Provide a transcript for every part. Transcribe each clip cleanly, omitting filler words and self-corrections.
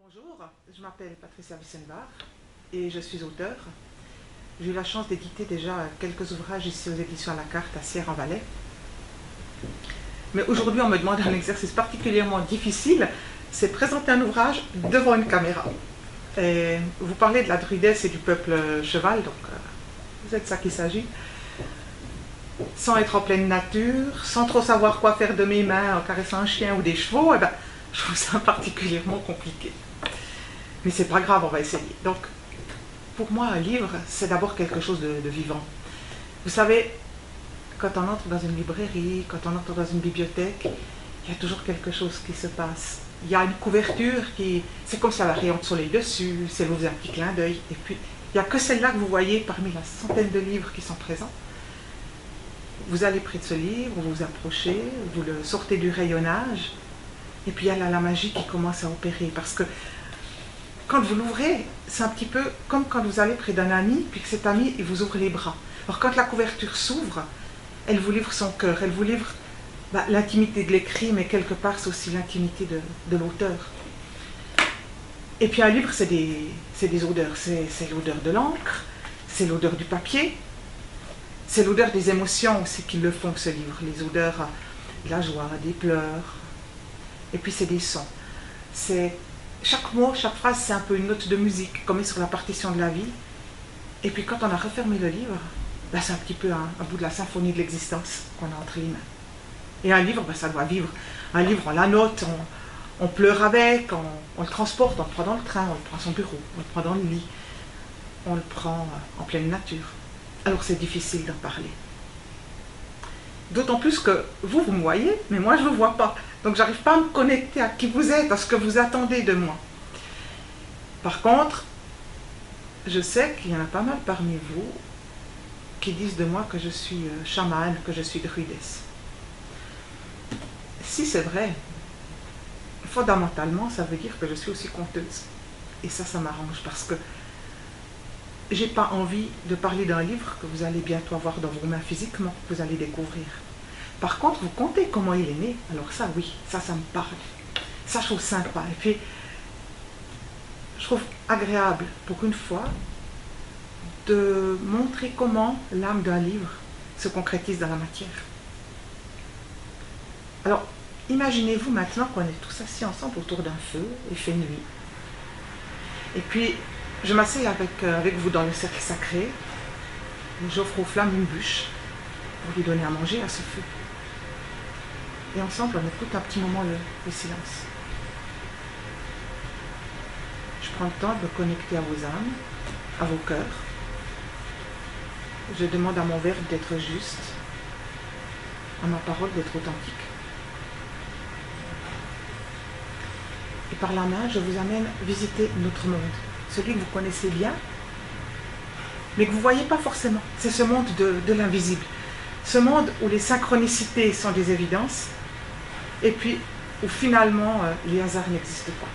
Bonjour, je m'appelle Patricia Wissenbach et je suis auteure. J'ai eu la chance d'éditer déjà quelques ouvrages ici aux éditions à la carte à Sierre-en-Valais. Mais aujourd'hui, on me demande un exercice particulièrement difficile, c'est présenter un ouvrage devant une caméra. Et vous parlez de la druidesse et du peuple cheval, donc c'est de ça qu'il s'agit. Sans être en pleine nature, sans trop savoir quoi faire de mes mains en caressant un chien ou des chevaux, eh ben, je trouve ça particulièrement compliqué. Mais c'est pas grave, on va essayer. Donc, pour moi, un livre, c'est d'abord quelque chose de vivant. Vous savez, quand on entre dans une librairie, quand on entre dans une bibliothèque, il y a toujours quelque chose qui se passe. Il y a une couverture qui... C'est comme ça, la rayon de soleil dessus, c'est vous un petit clin d'œil. Et puis, il n'y a que celle-là que vous voyez parmi la centaine de livres qui sont présents. Vous allez près de ce livre, vous vous approchez, vous le sortez du rayonnage, et puis il y a là la magie qui commence à opérer. Parce que quand vous l'ouvrez, c'est un petit peu comme quand vous allez près d'un ami, puis que cet ami, il vous ouvre les bras. Alors quand la couverture s'ouvre, elle vous livre son cœur, elle vous livre l'intimité de l'écrit, mais quelque part c'est aussi l'intimité de l'auteur. Et puis un livre, c'est des odeurs, c'est l'odeur de l'encre, c'est l'odeur du papier, c'est l'odeur des émotions aussi qui le font, ce livre, les odeurs de la joie, des pleurs, et puis c'est des sons. Chaque mot, chaque phrase, c'est un peu une note de musique, comme sur la partition de la vie. Et puis quand on a refermé le livre, c'est un petit peu un bout de la symphonie de l'existence qu'on a entre les mains. Et un livre, ça doit vivre. Un livre, on la note, on pleure avec, on le transporte, on le prend dans le train, on le prend à son bureau, on le prend dans le lit, on le prend en pleine nature. Alors c'est difficile d'en parler. D'autant plus que vous me voyez, mais moi je ne vous vois pas. Donc j'arrive pas à me connecter à qui vous êtes, à ce que vous attendez de moi. Par contre, je sais qu'il y en a pas mal parmi vous qui disent de moi que je suis chamane, que je suis druidesse. Si c'est vrai, fondamentalement, ça veut dire que je suis aussi conteuse. Et ça m'arrange parce que j'ai pas envie de parler d'un livre que vous allez bientôt avoir dans vos mains physiquement, que vous allez découvrir. Par contre, vous comptez comment il est né, alors ça, oui, ça me parle. Ça, je trouve sympa. Et puis, je trouve agréable, pour une fois, de montrer comment l'âme d'un livre se concrétise dans la matière. Alors, imaginez-vous maintenant qu'on est tous assis ensemble autour d'un feu, il fait nuit. Et puis, je m'assieds avec vous dans le cercle sacré, j'offre aux flammes une bûche pour lui donner à manger à ce feu. Et ensemble, on écoute un petit moment le silence. Je prends le temps de me connecter à vos âmes, à vos cœurs. Je demande à mon verbe d'être juste, à ma parole d'être authentique. Et par la main, je vous amène visiter notre monde, celui que vous connaissez bien, mais que vous ne voyez pas forcément. C'est ce monde de l'invisible. Ce monde où les synchronicités sont des évidences, et puis où finalement les hasards n'existent pas.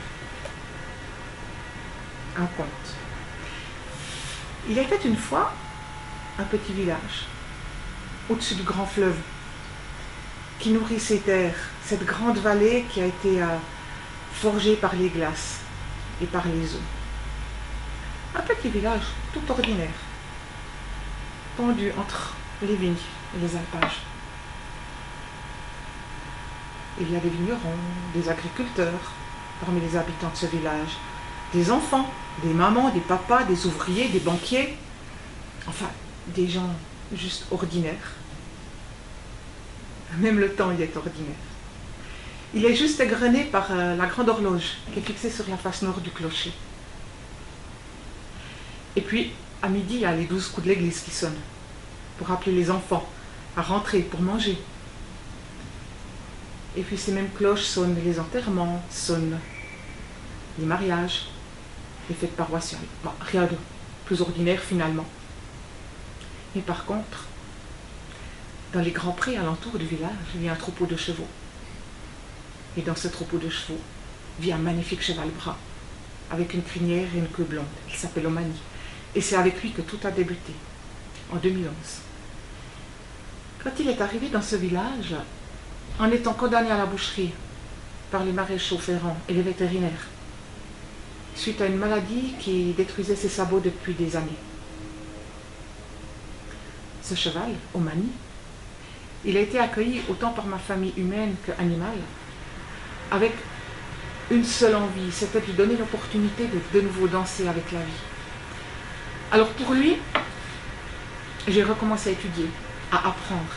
Un conte. Il était une fois un petit village, au-dessus du grand fleuve, qui nourrit ces terres, cette grande vallée qui a été forgée par les glaces et par les eaux. Un petit village tout ordinaire, pendu entre les vignes et les alpages. Il y a des vignerons, des agriculteurs parmi les habitants de ce village, des enfants, des mamans, des papas, des ouvriers, des banquiers, enfin, des gens juste ordinaires. Même le temps y est ordinaire. Il est juste égrené par la grande horloge qui est fixée sur la face nord du clocher. Et puis, à midi, il y a les 12 coups de l'église qui sonnent pour appeler les enfants à rentrer pour manger. Et puis ces mêmes cloches sonnent les enterrements, sonnent les mariages, les fêtes paroissiales. Bon, rien de plus ordinaire finalement. Mais par contre, dans les grands prés alentour du village, il y a un troupeau de chevaux. Et dans ce troupeau de chevaux vit un magnifique cheval brun, avec une crinière et une queue blonde. Il s'appelle Omani. Et c'est avec lui que tout a débuté, en 2011. Quand il est arrivé dans ce village, en étant condamné à la boucherie par les maréchaux ferrants et les vétérinaires, suite à une maladie qui détruisait ses sabots depuis des années. Ce cheval, Omani, il a été accueilli autant par ma famille humaine qu'animale, avec une seule envie, c'était de lui donner l'opportunité de nouveau danser avec la vie. Alors pour lui, j'ai recommencé à étudier, à apprendre.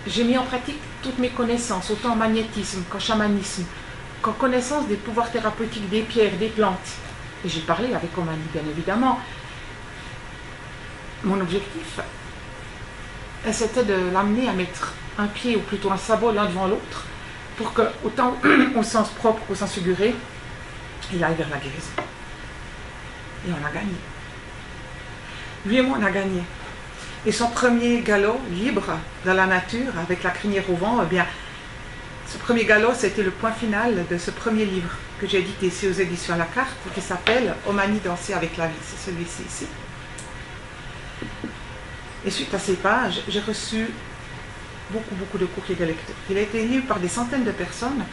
J'ai mis en pratique toutes mes connaissances, autant en magnétisme qu'en chamanisme, qu'en connaissance des pouvoirs thérapeutiques des pierres, des plantes. Et j'ai parlé avec Omani, bien évidemment. Mon objectif, c'était de l'amener à mettre un pied, ou plutôt un sabot, l'un devant l'autre, pour que, autant au sens propre qu'au sens figuré, il aille vers la guérison. Et on a gagné. Lui et moi, on a gagné. Et son premier galop libre dans la nature, avec la crinière au vent, eh bien, ce premier galop, c'était le point final de ce premier livre que j'ai édité ici aux éditions à la carte, qui s'appelle Omani danser avec la vie. C'est celui-ci ici. Et suite à ces pages, j'ai reçu beaucoup de courriers de lecteurs. Il a été lu par des centaines de personnes,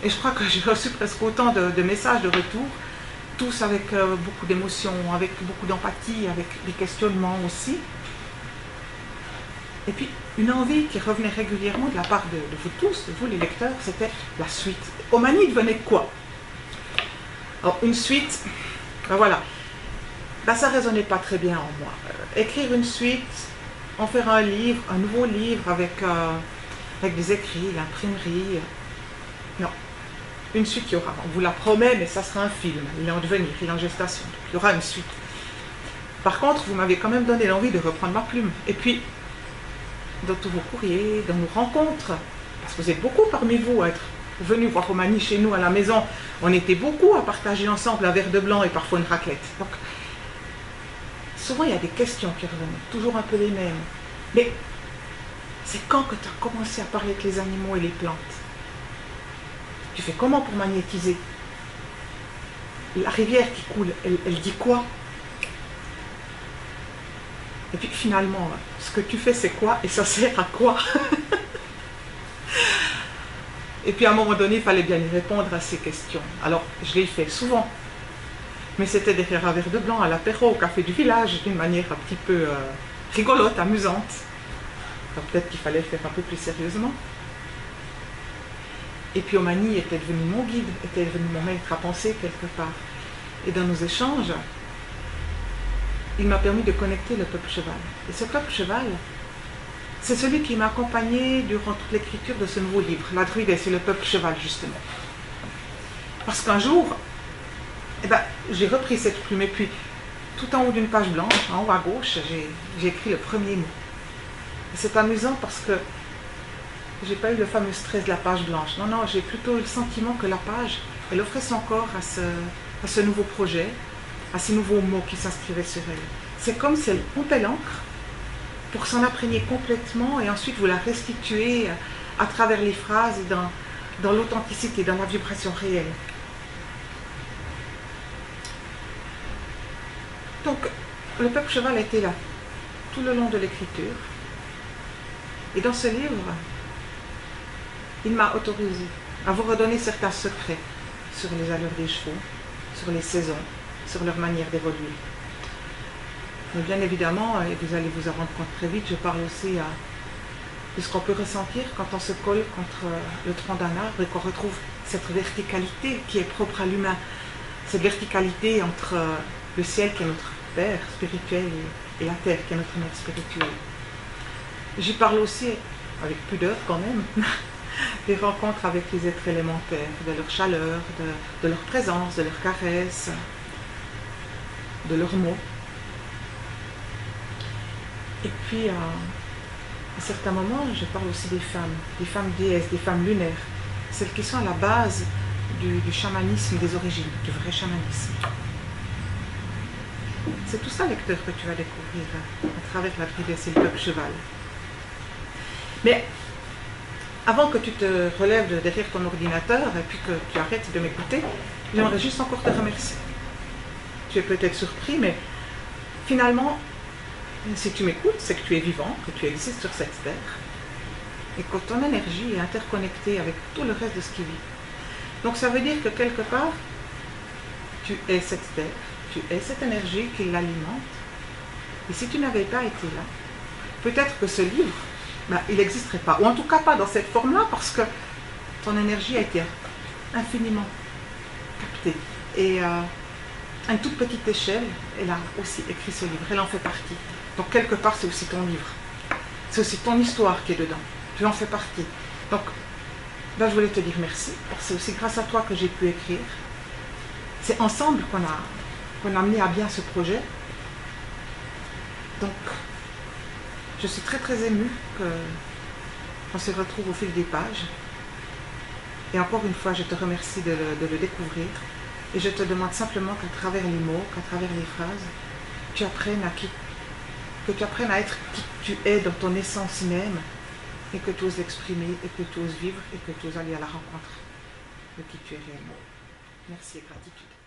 et je crois que j'ai reçu presque autant de messages de retour, tous avec beaucoup d'émotion, avec beaucoup d'empathie, avec des questionnements aussi. Et puis, une envie qui revenait régulièrement de la part de vous tous, de vous les lecteurs, c'était la suite. Omani devenait quoi? Alors, une suite, ben voilà, ben, ça ne résonnait pas très bien en moi. Écrire une suite, en faire un livre, un nouveau livre avec des écrits, l'imprimerie, non. Une suite, il y aura, on vous la promet, mais ça sera un film, il est en devenir, il est en gestation, donc il y aura une suite. Par contre, vous m'avez quand même donné l'envie de reprendre ma plume. Et puis, dans tous vos courriers, dans nos rencontres, parce que vous êtes beaucoup parmi vous à être venus voir Omani chez nous à la maison, on était beaucoup à partager ensemble un verre de blanc et parfois une raclette. Donc, souvent il y a des questions qui reviennent, toujours un peu les mêmes. Mais c'est quand que tu as commencé à parler avec les animaux et les plantes? Tu fais comment pour magnétiser? La rivière qui coule, elle dit quoi? Et puis finalement, ce que tu fais, c'est quoi? Et ça sert à quoi? Et puis à un moment donné, il fallait bien y répondre à ces questions. Alors, je l'ai fait souvent. Mais c'était derrière un verre de blanc, à l'apéro, au café du village, d'une manière un petit peu rigolote, amusante. Alors peut-être qu'il fallait le faire un peu plus sérieusement. Et puis Omani était devenu mon guide, était devenu mon maître à penser quelque part. Et dans nos échanges, il m'a permis de connecter le peuple cheval. Et ce peuple cheval, c'est celui qui m'a accompagné durant toute l'écriture de ce nouveau livre, La Druide, c'est le peuple cheval, justement. Parce qu'un jour, eh ben, j'ai repris cette plume, et puis, tout en haut d'une page blanche, en haut à gauche, j'ai écrit le premier mot. C'est amusant parce que j'ai pas eu le fameux stress de la page blanche. Non, non, j'ai plutôt eu le sentiment que la page, elle offrait son corps à ce nouveau projet, à ces nouveaux mots qui s'inscrivaient sur elle. C'est comme si elle pompait l'encre pour s'en imprégner complètement et ensuite vous la restituer à travers les phrases et dans l'authenticité, dans la vibration réelle. Donc, le peuple cheval était là, tout le long de l'écriture. Et dans ce livre, il m'a autorisé à vous redonner certains secrets sur les allures des chevaux, sur les saisons, sur leur manière d'évoluer. Mais bien évidemment, et vous allez vous en rendre compte très vite, je parle aussi de ce qu'on peut ressentir quand on se colle contre le tronc d'un arbre et qu'on retrouve cette verticalité qui est propre à l'humain. Cette verticalité entre le ciel qui est notre Père spirituel et la terre qui est notre Mère spirituelle. J'y parle aussi, avec pudeur quand même, des rencontres avec les êtres élémentaires, de leur chaleur, de leur présence, de leur caresse, de leurs mots. Et puis, à certains moments, je parle aussi des femmes déesses, des femmes lunaires, celles qui sont à la base du chamanisme des origines, du vrai chamanisme. C'est tout ça, lecteur, que tu vas découvrir à travers la Druide, c'est le peuple cheval. Mais avant que tu te relèves de derrière ton ordinateur et puis que tu arrêtes de m'écouter, j'aimerais juste encore te remercier. Tu es peut-être surpris, mais finalement, si tu m'écoutes, c'est que tu es vivant, que tu existes sur cette terre et que ton énergie est interconnectée avec tout le reste de ce qui vit. Donc ça veut dire que quelque part, Tu es cette terre, tu es cette énergie qui l'alimente. Et si tu n'avais pas été là, peut-être que ce livre, il n'existerait pas. Ou en tout cas pas dans cette forme-là, parce que ton énergie a été infiniment captée. Et à une toute petite échelle, elle a aussi écrit ce livre, elle en fait partie. Donc quelque part, c'est aussi ton livre. C'est aussi ton histoire qui est dedans. Tu en fais partie. Donc, là, je voulais te dire merci. C'est aussi grâce à toi que j'ai pu écrire. C'est ensemble qu'on a mené à bien ce projet. Donc, je suis très très émue qu'on se retrouve au fil des pages. Et encore une fois, je te remercie de le découvrir. Et je te demande simplement qu'à travers les mots, qu'à travers les phrases, tu apprennes que tu apprennes à être qui tu es dans ton essence même, et que tu oses l'exprimer, et que tu oses vivre, et que tu oses aller à la rencontre de qui tu es réellement. Merci et gratitude.